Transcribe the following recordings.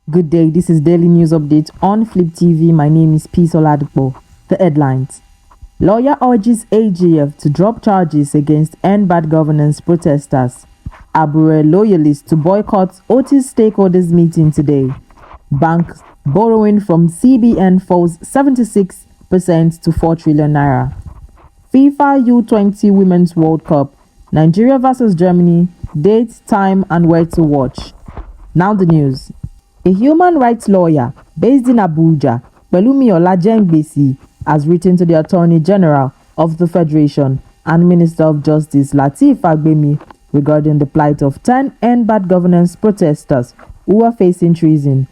Good day, this is Daily News Update on Flip TV. My name is Peace Oladipo. The headlines. Lawyer urges AGF to drop charges against ENDBad governance protesters. Abure loyalists to boycott Otis stakeholders meeting today. Banks borrowing from CBN falls 76% to 4 trillion naira. FIFA U20 Women's World Cup. Nigeria vs Germany. Date, time and where to watch. Now the news. A human rights lawyer based in Abuja, Pelumi Olajengbesi, has written to the Attorney General of the Federation and Minister of Justice Lateef Fagbemi regarding the plight of 10 ENDBad governance protesters who are facing treason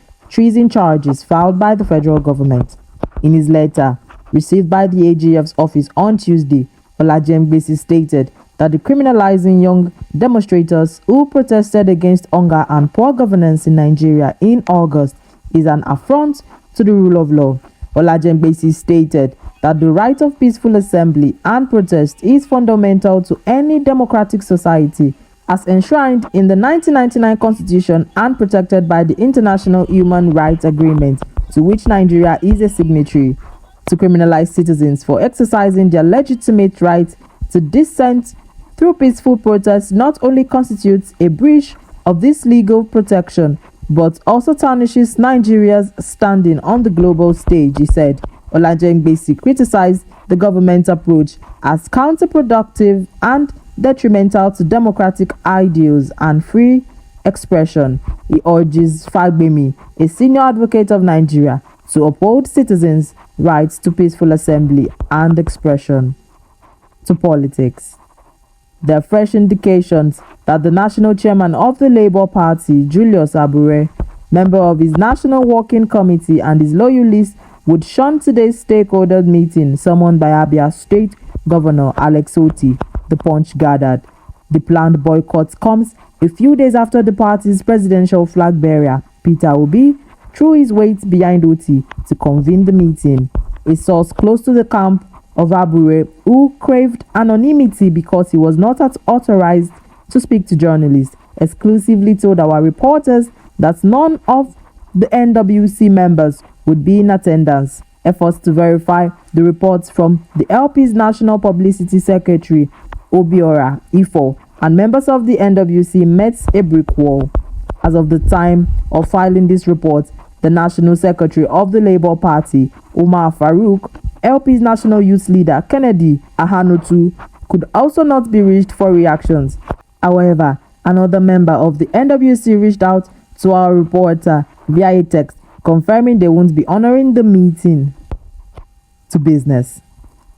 charges filed by the federal government. In his letter, received by the AGF's office on Tuesday, Olajengbesi stated that the criminalizing young demonstrators who protested against hunger and poor governance in Nigeria in August is an affront to the rule of law. Olajengbesi stated that the right of peaceful assembly and protest is fundamental to any democratic society, as enshrined in the 1999 Constitution and protected by the International Human Rights Agreement, to which Nigeria is a signatory. To criminalize citizens for exercising their legitimate right to dissent through peaceful protest not only constitutes a breach of this legal protection, but also tarnishes Nigeria's standing on the global stage, he said. Olajengbesi criticized the government's approach as counterproductive and detrimental to democratic ideals and free expression. He urges Fagbemi, a senior advocate of Nigeria, to uphold citizens' rights to peaceful assembly and expression. To politics. There are fresh indications that the national chairman of the Labour Party, Julius Abure, member of his National Working Committee and his loyalists, would shun today's stakeholder meeting summoned by Abia State Governor Alex Otti, the Punch gathered. The planned boycott comes a few days after the party's presidential flag bearer, Peter Obi, threw his weight behind Otti to convene the meeting. A source close to the camp of Abure, who craved anonymity because he was not authorized to speak to journalists, exclusively told our reporters that none of the NWC members would be in attendance. Efforts to verify the reports from the LP's National Publicity Secretary, Obiora Ifo, and members of the NWC met a brick wall. As of the time of filing this report, the National Secretary of the Labour Party, Umar Farouk, LP's National Youth Leader, Kennedy Ahanotu, could also not be reached for reactions. However, another member of the NWC reached out to our reporter via a text, confirming they won't be honoring the meeting. To business.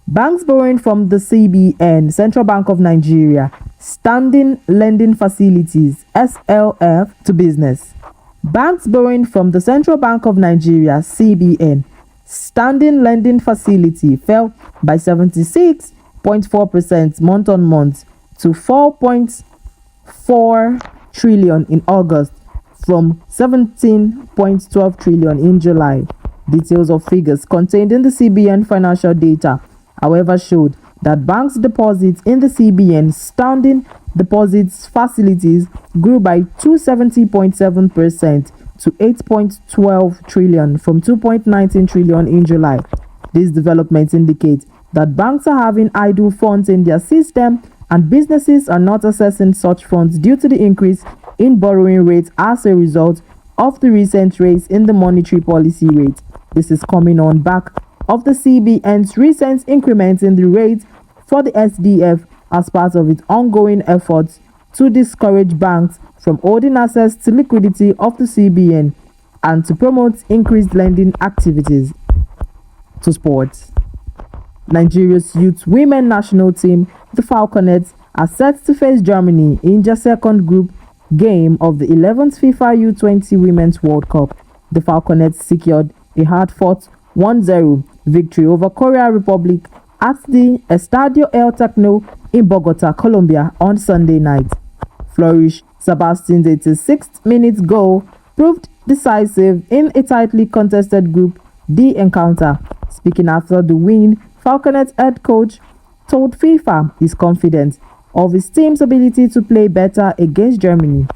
Banks borrowing from the CBN, Central Bank of Nigeria, Standing Lending Facilities, SLF, to business. Banks borrowing from the Central Bank of Nigeria, CBN, Standing Lending Facility fell by 76.4% month-on-month to 4.4 trillion in August from 17.12 trillion in July. Details of figures contained in the CBN financial data, however, showed that banks' deposits in the CBN standing deposits facilities grew by 270.7% to 8.12 trillion from 2.19 trillion in July. These developments indicate that banks are having idle funds in their system and businesses are not accessing such funds due to the increase in borrowing rates as a result of the recent raise in the monetary policy rate. This is coming on back of the CBN's recent increment in the rate for the SDF as part of its ongoing efforts to discourage banks from holding access to liquidity of the CBN and to promote increased lending activities. To sports. Nigeria's youth women national team, the Falconets, are set to face Germany in their second group game of the 11th FIFA U20 Women's World Cup. The Falconets secured a hard-fought 1-0 victory over Korea Republic at the Estadio El Tecno in Bogota, Colombia on Sunday night. Flourish Sebastian's 86th minute goal proved decisive in a tightly contested Group D encounter. Speaking after the win, Falconets head coach told FIFA he's confident of his team's ability to play better against Germany.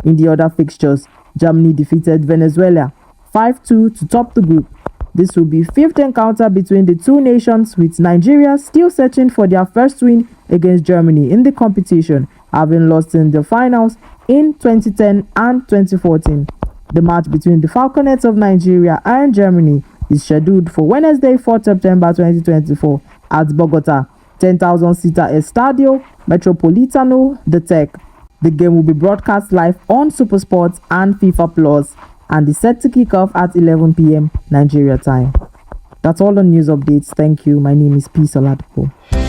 In the other fixtures, Germany defeated Venezuela 5-2 to top the group. This will be fifth encounter between the two nations, with Nigeria still searching for their first win against Germany in the competition, having lost in the finals in 2010 and 2014. The match between the Falconets of Nigeria and Germany is scheduled for Wednesday, 4 September 2024 at Bogota, 10,000-seater Estadio Metropolitano de Tech. The game will be broadcast live on SuperSports and FIFA Plus and is set to kick off at 11 p.m. Nigeria time. That's all on news updates. Thank you. My name is P. Oladipo.